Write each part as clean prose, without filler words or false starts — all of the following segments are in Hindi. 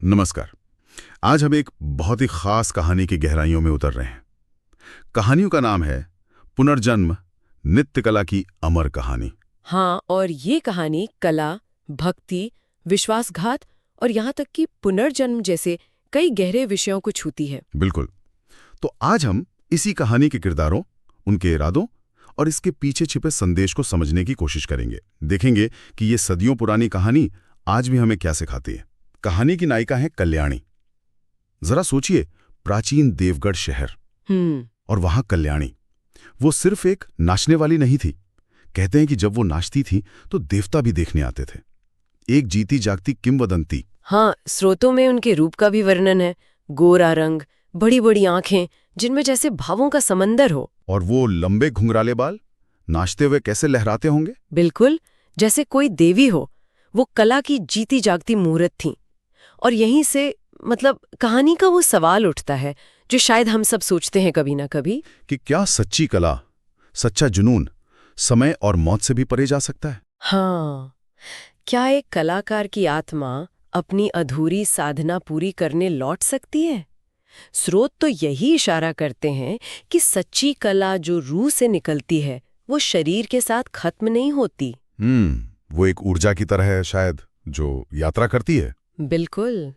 नमस्कार। आज हम एक बहुत ही खास कहानी की गहराइयों में उतर रहे हैं। कहानियों का नाम है पुनर्जन्म, नित्य कला की अमर कहानी। हाँ, और ये कहानी कला, भक्ति, विश्वासघात और यहाँ तक कि पुनर्जन्म जैसे कई गहरे विषयों को छूती है। बिल्कुल। तो आज हम इसी कहानी के किरदारों, उनके इरादों और इसके पीछे छिपे संदेश को समझने की कोशिश करेंगे। देखेंगे कि ये सदियों पुरानी कहानी आज भी हमें क्या सिखाती है। कहानी की नायिका है कल्याणी। जरा सोचिए, प्राचीन देवगढ़ शहर और वहां कल्याणी। वो सिर्फ एक नाचने वाली नहीं थी। कहते हैं कि जब वो नाचती थी तो देवता भी देखने आते थे। एक जीती जागती किंवदंती। हाँ, स्रोतों में उनके रूप का भी वर्णन है। गोरा रंग, बड़ी बड़ी आंखें जिनमें जैसे भावों का समंदर हो। और वो लंबे घुंघराले बाल नाचते हुए कैसे लहराते होंगे। बिल्कुल, जैसे कोई देवी हो। वो कला की जीती जागती मूर्त थी। और यहीं से कहानी का वो सवाल उठता है जो शायद हम सब सोचते हैं कभी ना कभी, कि क्या सच्ची कला, सच्चा जुनून समय और मौत से भी परे जा सकता है। हाँ, क्या एक कलाकार की आत्मा अपनी अधूरी साधना पूरी करने लौट सकती है? स्रोत तो यही इशारा करते हैं कि सच्ची कला जो रूह से निकलती है वो शरीर के साथ खत्म नहीं होती। वो एक ऊर्जा की तरह है शायद, जो यात्रा करती है। बिल्कुल,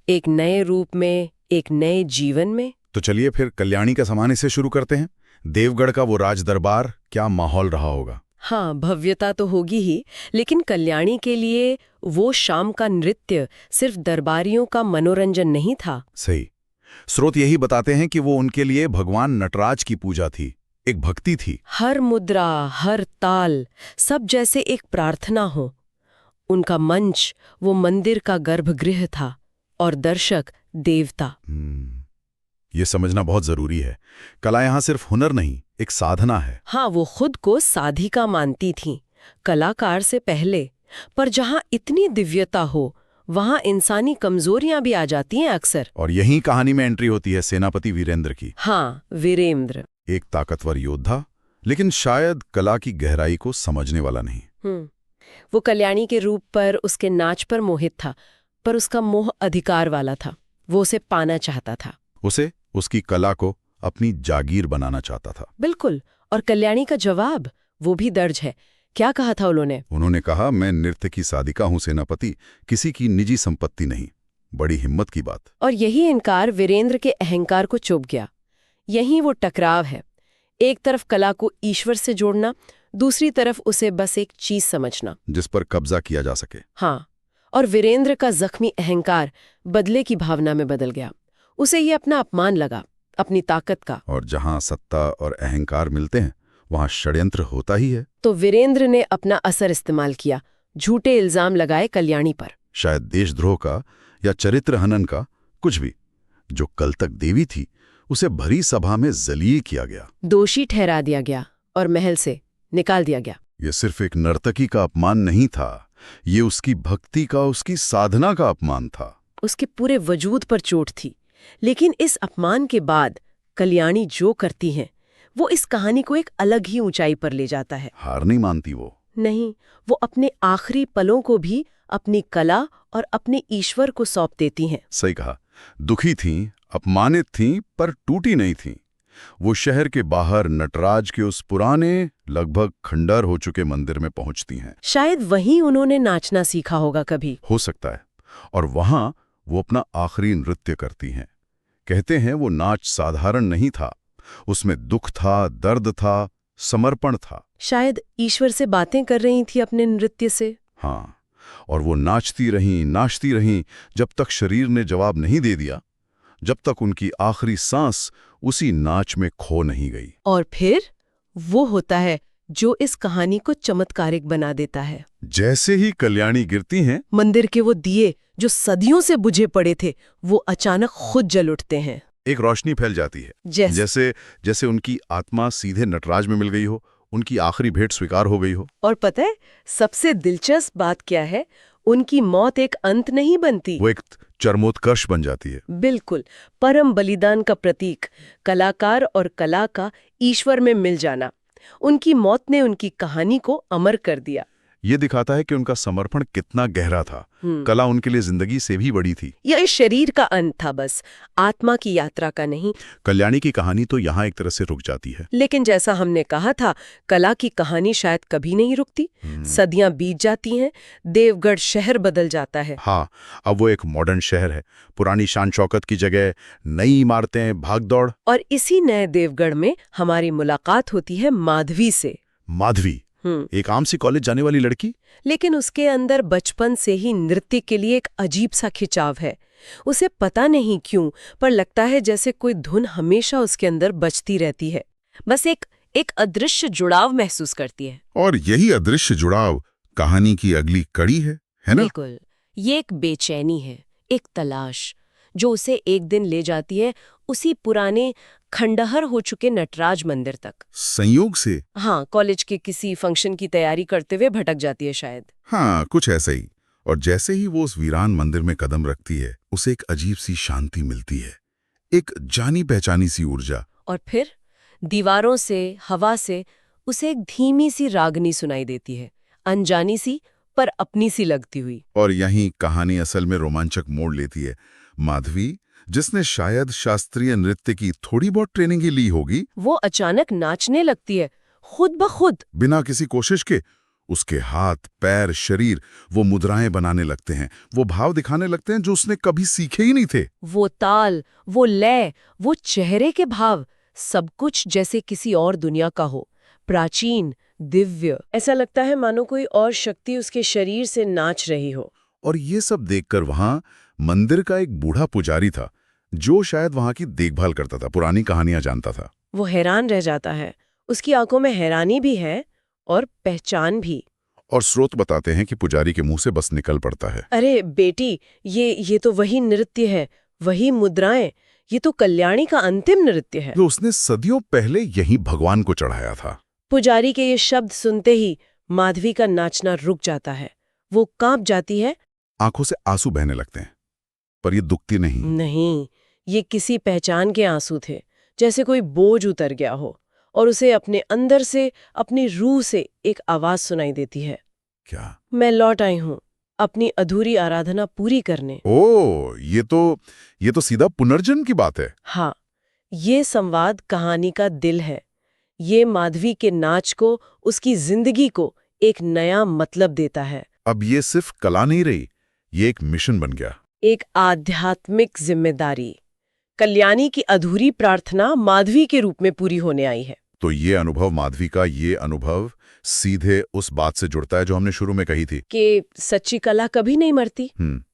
एक नए रूप में, एक नए जीवन में। तो चलिए फिर कल्याणी का समाने से शुरू करते हैं। देवगढ़ का वो राज दरबार, क्या माहौल रहा होगा। हाँ, भव्यता तो होगी ही, लेकिन कल्याणी के लिए वो शाम का नृत्य सिर्फ दरबारियों का मनोरंजन नहीं था। सही। स्रोत यही बताते हैं कि वो उनके लिए भगवान नटराज की पूजा थी, एक भक्ति थी। हर मुद्रा, हर ताल, सब जैसे एक प्रार्थना हो। उनका मंच वो मंदिर का गर्भगृह था और दर्शक देवता। ये समझना बहुत जरूरी है। कला यहाँ सिर्फ हुनर नहीं, एक साधना है। हाँ, वो खुद को साधिका मानती थीं, कलाकार से पहले। पर जहाँ इतनी दिव्यता हो वहाँ इंसानी कमजोरियां भी आ जाती हैं अक्सर। और यही कहानी में एंट्री होती है सेनापति वीरेंद्र की। हाँ, वीरेंद्र। एक ताकतवर योद्धा, लेकिन शायद कला की गहराई को समझने वाला नहीं। वो कल्याणी के रूप पर, उसके नाच पर मोहित था, पर उसका मोह अधिकार वाला था। वो उसे पाना चाहता था। उसे उसकी कला को अपनी जागीर बनाना चाहता था। बिल्कुल। और कल्याणी का जवाब वो भी दर्ज है। क्या कहा था उन्होंने कहा, मैं नृत्य की साधिका हूं सेनापति, किसी की निजी संपत्ति नहीं। बड़ी हिम्मत की बात। और यही इनकार वीरेंद्र के अहंकार को चुभ गया। यही वो टकराव है। एक तरफ कला को ईश्वर से जोड़ना, दूसरी तरफ उसे बस एक चीज समझना जिस पर कब्जा किया जा सके। हाँ, और वीरेंद्र का जख्मी अहंकार बदले की भावना में बदल गया। उसे ये अपना अपमान लगा, अपनी ताकत का। और जहां सत्ता और अहंकार मिलते हैं वहां षड्यंत्र होता ही है। तो वीरेंद्र ने अपना असर इस्तेमाल किया, झूठे इल्जाम लगाए कल्याणी पर। शायद देशद्रोह का या चरित्र हनन का, कुछ भी। जो कल तक देवी थी उसे भरी सभा में जलीय किया गया, दोषी ठहरा दिया गया और महल से निकाल दिया गया। ये सिर्फ एक नर्तकी का अपमान नहीं था, ये उसकी भक्ति का, उसकी साधना का अपमान था। उसके पूरे वजूद पर चोट थी। लेकिन इस अपमान के बाद कल्याणी जो करती हैं वो इस कहानी को एक अलग ही ऊंचाई पर ले जाता है। हार नहीं मानती वो। नहीं, वो अपने आखिरी पलों को भी अपनी कला और अपने ईश्वर को सौंप देती हैं। सही कहा। दुखी थीं, अपमानित थीं, पर टूटी नहीं थीं। वो शहर के बाहर नटराज के उस पुराने, लगभग खंडर हो चुके मंदिर में पहुंचती हैं। शायद वहीं उन्होंने नाचना सीखा होगा कभी। हो सकता है। और वहां वो अपना आखिरी नृत्य करती हैं। कहते हैं वो नाच साधारण नहीं था, उसमें दुख था, दर्द था, समर्पण था। शायद ईश्वर से बातें कर रही थी अपने नृत्य से। हाँ, और वो नाचती रहीं जब तक शरीर ने जवाब नहीं दे दिया, जब तक उनकी आखिरी सांस उसी नाच में खो नहीं गई। और फिर वो होता है जो इस कहानी को चमत्कारिक बना देता है। जैसे ही कल्याणी गिरती हैं, मंदिर के वो दिए जो सदियों से बुझे पड़े थे वो अचानक खुद जल उठते हैं। एक रोशनी फैल जाती है, जैसे उनकी आत्मा सीधे नटराज में मिल गई हो, उनकी आखिरी भेंट स्वीकार हो गई हो। और पता है सबसे दिलचस्प बात क्या है? उनकी मौत एक अंत नहीं बनती, वो एक चरमोत्कर्ष बन जाती है। बिल्कुल, परम बलिदान का प्रतीक, कलाकार और कला का ईश्वर में मिल जाना। उनकी मौत ने उनकी कहानी को अमर कर दिया। ये दिखाता है कि उनका समर्पण कितना गहरा था। कला उनके लिए जिंदगी से भी बड़ी थी। यह इस शरीर का अंत था, बस आत्मा की यात्रा का नहीं। कल्याणी की कहानी तो यहाँ एक तरह से रुक जाती है। लेकिन जैसा हमने कहा था, कला की कहानी शायद कभी नहीं रुकती। सदियां बीत जाती हैं, देवगढ़ शहर बदल जाता है। हाँ, अब वो एक मॉडर्न शहर है। पुरानी शान शौकत की जगह नई इमारतें, भागदौड़। और इसी नए देवगढ़ में हमारी मुलाकात होती है माधवी से। माधवी, एक आम सी कॉलेज जाने वाली लड़की, लेकिन उसके अंदर बचपन से ही नृत्य के लिए एक अजीब सा खिंचाव है। उसे पता नहीं क्यों, पर लगता है जैसे कोई धुन हमेशा उसके अंदर बजती रहती है। बस एक अदृश्य जुड़ाव महसूस करती है। और यही अदृश्य जुड़ाव कहानी की अगली कड़ी है ना? बिल्कुल, ये एक बेचैनी है, एक तलाश, जो उसे एक दिन ले जाती है उसी पुराने खंडहर हो चुके नटराज मंदिर तक। संयोग से? हाँ, कॉलेज के किसी फंक्शन की तैयारी करते हुए भटक जाती है शायद। हाँ, कुछ ऐसा ही। और जैसे ही वो उस वीरान मंदिर में कदम रखती है, उसे एक अजीब सी शांति मिलती है, एक जानी पहचानी सी ऊर्जा। और फिर दीवारों से, हवा से उसे एक धीमी सी रागनी सुनाई देती है, अनजानी सी पर अपनी सी लगती हुई। और यहीं कहानी असल में रोमांचक मोड़ लेती है। माधवी, जिसने शायद शास्त्रीय नृत्य की थोड़ी बहुत ट्रेनिंग ही ली होगी, वो अचानक नाचने लगती है, खुद ब खुद, बिना किसी कोशिश के। उसके हाथ, पैर, शरीर वो मुद्राएं बनाने लगते हैं, वो भाव दिखाने लगते हैं जो उसने कभी सीखे ही नहीं थे। वो ताल, वो लय, वो चेहरे के भाव, सब कुछ जैसे किसी और दुनिया का हो, प्राचीन, दिव्य। ऐसा लगता है मानो कोई और शक्ति उसके शरीर से नाच रही हो। और ये सब देखकर वहां मंदिर का एक बूढ़ा पुजारी था, जो शायद वहां की देखभाल करता था, पुरानी कहानियां जानता था। वो हैरान रह जाता है। उसकी आंखों में हैरानी भी है और पहचान भी। और स्रोत बताते हैं कि पुजारी के मुंह से बस निकल पड़ता है, अरे बेटी, ये तो वही नृत्य है, वही मुद्राएं, ये तो कल्याणी का अंतिम नृत्य है जो उसने सदियों पहले यही भगवान को चढ़ाया था। पुजारी के ये शब्द सुनते ही माधवी का नाचना रुक जाता है। वो कांप जाती है। आंखों से आंसू बहने लगते हैं, पर ये दुखती नहीं, ये किसी पहचान के आंसू थे, जैसे कोई बोझ उतर गया हो। और उसे अपने अंदर से, अपनी रूह से एक आवाज सुनाई देती है। क्या? मैं लौट आई हूँ अपनी अधूरी आराधना पूरी करने। ओ, ये तो सीधा पुनर्जन्म की बात है। हाँ, ये संवाद कहानी का दिल है। ये माधवी के नाच को, उसकी जिंदगी को एक नया मतलब देता है। अब ये सिर्फ कला नहीं रही, ये एक मिशन बन गया, एक आध्यात्मिक जिम्मेदारी। कल्याणी की अधूरी प्रार्थना माधवी के रूप में पूरी होने आई है। तो ये अनुभव, माधवी का ये अनुभव सीधे उस बात से जुड़ता है जो हमने शुरू में कही थी कि सच्ची कला कभी नहीं मरती,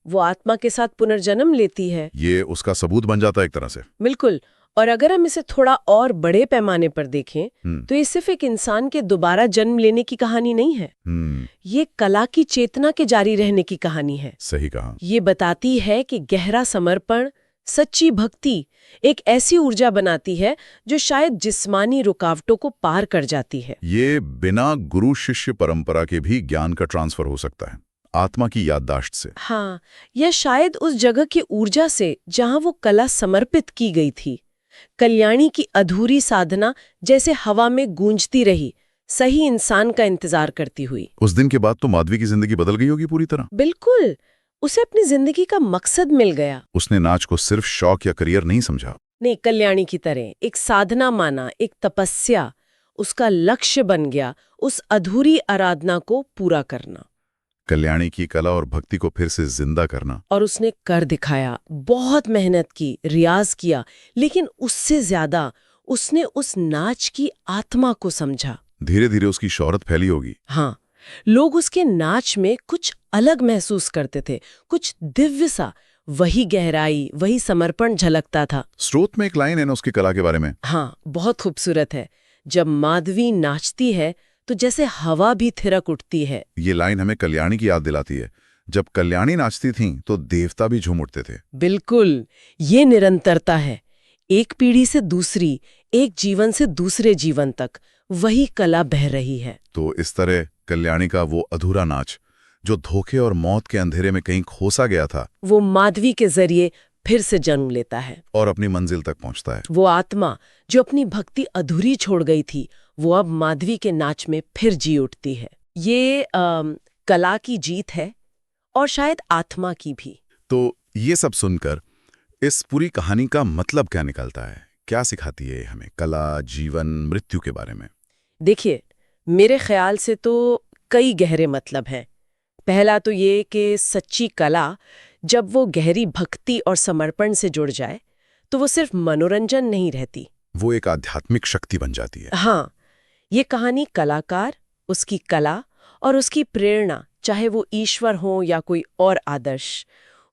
वो आत्मा के साथ पुनर्जन्म लेती है। ये उसका सबूत बन जाता है एक तरह से। बिल्कुल। और अगर हम इसे थोड़ा और बड़े पैमाने पर देखें तो ये सिर्फ एक इंसान के दोबारा जन्म लेने की कहानी नहीं है। ये कला की चेतना के जारी रहने की कहानी है। सही कहा। ये बताती है कि गहरा समर्पण, सच्ची भक्ति एक ऐसी ऊर्जा बनाती है जो शायद जिस्मानी रुकावटों को पार कर जाती है। ये बिना गुरु शिष्य परंपरा के भी ज्ञान का ट्रांसफर हो सकता है, आत्मा की याददाश्त से। हाँ, या शायद उस जगह की ऊर्जा से जहां वो कला समर्पित की गई थी। कल्याणी की अधूरी साधना जैसे हवा में गूंजती रही, सही इंसान का इंतजार करती हुई। उस दिन के बाद तो माधवी की जिंदगी बदल गई होगी पूरी तरह। बिल्कुल, उसे अपनी जिंदगी का मकसद मिल गया। उसने नाच को सिर्फ शौक या करियर नहीं समझा। नहीं, कल्याणी की तरह एक साधना माना, एक तपस्या। उसका लक्ष्य बन गया उस अधूरी आराधना को पूरा करना, कल्याणी की कला और भक्ति को फिर से जिंदा करना। और उसने कर दिखाया। बहुत मेहनत की, रियाज किया, लेकिन उससे ज्यादा उसने उस नाच की आत्मा को समझा। धीरे धीरे उसकी शोहरत फैली होगी। हाँ, लोग उसके नाच में कुछ अलग महसूस करते थे, कुछ दिव्य सा। वही गहराई, वही समर्पण झलकता था। स्रोत में एक लाइन है ना उसकी कला के बारे में। हाँ, बहुत खूबसूरत है। जब माधवी नाचती है तो जैसे हवा भी थिरक उठती है। ये लाइन हमें कल्याणी की याद दिलाती है। जब कल्याणी नाचती थीं तो देवता भी झूम उठते थे। बिल्कुल, ये निरंतरता है। एक पीढ़ी से दूसरी, एक जीवन से दूसरे जीवन तक वही कला बह रही है। तो इस तरह कल्याणी का वो अधूरा नाच जो धोखे और मौत के अंधेरे में कहीं खोसा गया था, वो माधवी के जरिए फिर से जन्म लेता है और अपनी मंजिल तक पहुंचता है। वो आत्मा जो अपनी भक्ति अधूरी छोड़ गई थी, वो अब माधवी के नाच में फिर जी उठती है। ये कला की जीत है और शायद आत्मा की भी। तो ये सब सुनकर इस पूरी कहानी का मतलब क्या निकलता है? क्या सिखाती है हमें कला, जीवन, मृत्यु के बारे में? देखिए, मेरे ख्याल से तो कई गहरे मतलब हैं। पहला तो ये कि सच्ची कला जब वो गहरी भक्ति और समर्पण से जुड़ जाए तो वो सिर्फ मनोरंजन नहीं रहती। वो एक आध्यात्मिक शक्ति बन जाती है। हाँ, ये कहानी कलाकार, उसकी कला और उसकी प्रेरणा, चाहे वो ईश्वर हो या कोई और आदर्श,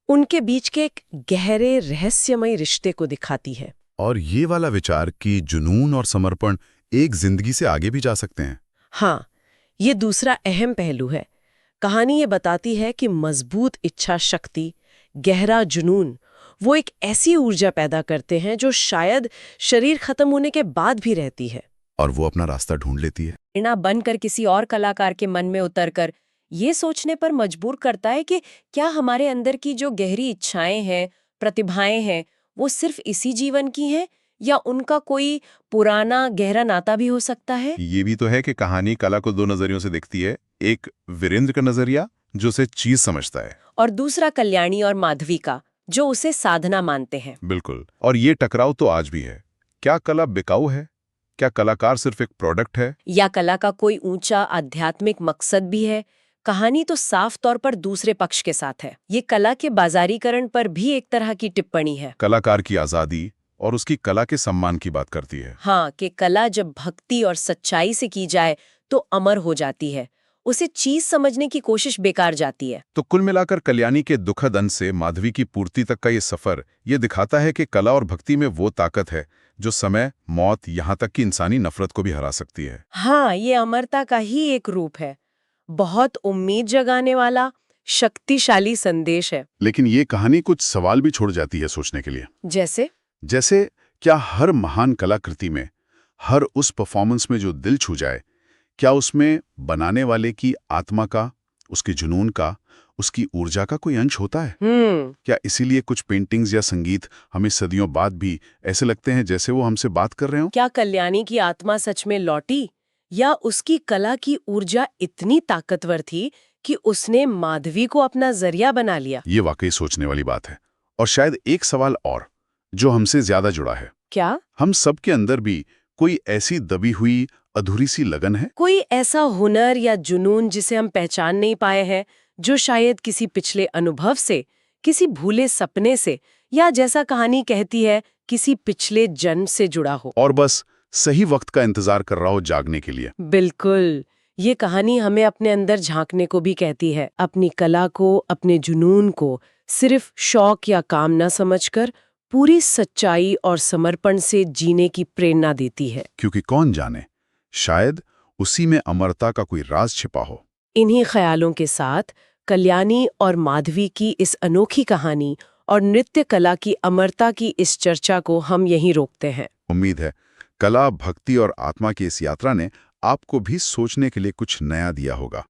उनके बीच के एक गहरे रहस्यमय रिश्ते को दिखाती है। और ये वाला विचार कि जुनून और समर्पण एक जिंदगी से आगे भी जा सकते हैं। हाँ, ये दूसरा अहम पहलू है। कहानी ये बताती है कि मजबूत इच्छा शक्ति, गहरा जुनून, वो एक ऐसी ऊर्जा पैदा करते हैं जो शायद शरीर खत्म होने के बाद भी रहती है और वो अपना रास्ता ढूंढ लेती है। प्रेरणा बनकर किसी और कलाकार के मन में उतरकर ये सोचने पर मजबूर करता है कि क्या हमारे अंदर की जो गहरी इच्छाएं हैं, प्रतिभाएं हैं, वो सिर्फ इसी जीवन की हैं या उनका कोई पुराना गहरा नाता भी हो सकता है। ये भी तो है कि कहानी कला को दो नजरियों से देखती है। एक वीरेंद्र का नजरिया जो उसे चीज समझता है, और दूसरा कल्याणी और माधवी का जो उसे साधना मानते हैं। बिल्कुल। और ये टकराव तो आज भी है। क्या कला बिकाऊ है? क्या कलाकार सिर्फ एक प्रोडक्ट है? या कला का कोई ऊंचा आध्यात्मिक मकसद भी है? कहानी तो साफ तौर पर दूसरे पक्ष के साथ है। ये कला के बाजारीकरण पर भी एक तरह की टिप्पणी है। कलाकार की आजादी और उसकी कला के सम्मान की बात करती है। हाँ, कि कला जब भक्ति और सच्चाई से की जाए तो अमर हो जाती है, उसे चीज समझने की कोशिश बेकार जाती है। तो कुल मिलाकर कल्याणी के दुखद अंत से माधवी की पूर्ति तक का ये सफर ये दिखाता है कि कला और भक्ति में वो ताकत है जो समय, मौत, यहाँ तक कि इंसानी नफरत को भी हरा सकती है। हाँ, ये अमरता का ही एक रूप है। बहुत उम्मीद जगाने वाला, शक्तिशाली संदेश है। लेकिन ये कहानी कुछ सवाल भी छोड़ जाती है सोचने के लिए। जैसे क्या हर महान कलाकृति में, हर उस परफॉर्मेंस में जो दिल छू जाए, क्या उसमें बनाने वाले की आत्मा का, उसके जुनून का, उसकी ऊर्जा का कोई अंश होता है? क्या इसीलिए कुछ पेंटिंग्स या संगीत हमें सदियों बाद भी ऐसे लगते हैं जैसे वो हमसे बात कर रहे हो? क्या कल्याणी की आत्मा सच में लौटी, या उसकी कला की ऊर्जा इतनी ताकतवर थी कि उसने माधवी को अपना जरिया बना लिया? ये वाकई सोचने वाली बात है। और शायद एक सवाल और जो हमसे ज्यादा जुड़ा है, क्या हम सब के अंदर भी कोई ऐसी दबी हुई अधूरी सी लगन है? कोई ऐसा हुनर या जुनून जिसे हम पहचान नहीं पाए हैं, जो शायद किसी पिछले अनुभव से, किसी भूले सपने से, या जैसा कहानी कहती है किसी पिछले जन्म से जुड़ा हो, और बस सही वक्त का इंतजार कर रहा हो जागने के लिए? बिल्कुल। ये कहानी हमें अपने अंदर झांकने को भी कहती है, अपनी कला को, अपने जुनून को सिर्फ शौक या काम न समझकर पूरी सच्चाई और समर्पण से जीने की प्रेरणा देती है। क्योंकि कौन जाने, शायद उसी में अमरता का कोई राज छिपा हो। इन्हीं ख्यालों के साथ कल्याणी और माधवी की इस अनोखी कहानी और नृत्य कला की अमरता की इस चर्चा को हम यहीं रोकते हैं। उम्मीद है कला, भक्ति और आत्मा की इस यात्रा ने आपको भी सोचने के लिए कुछ नया दिया होगा।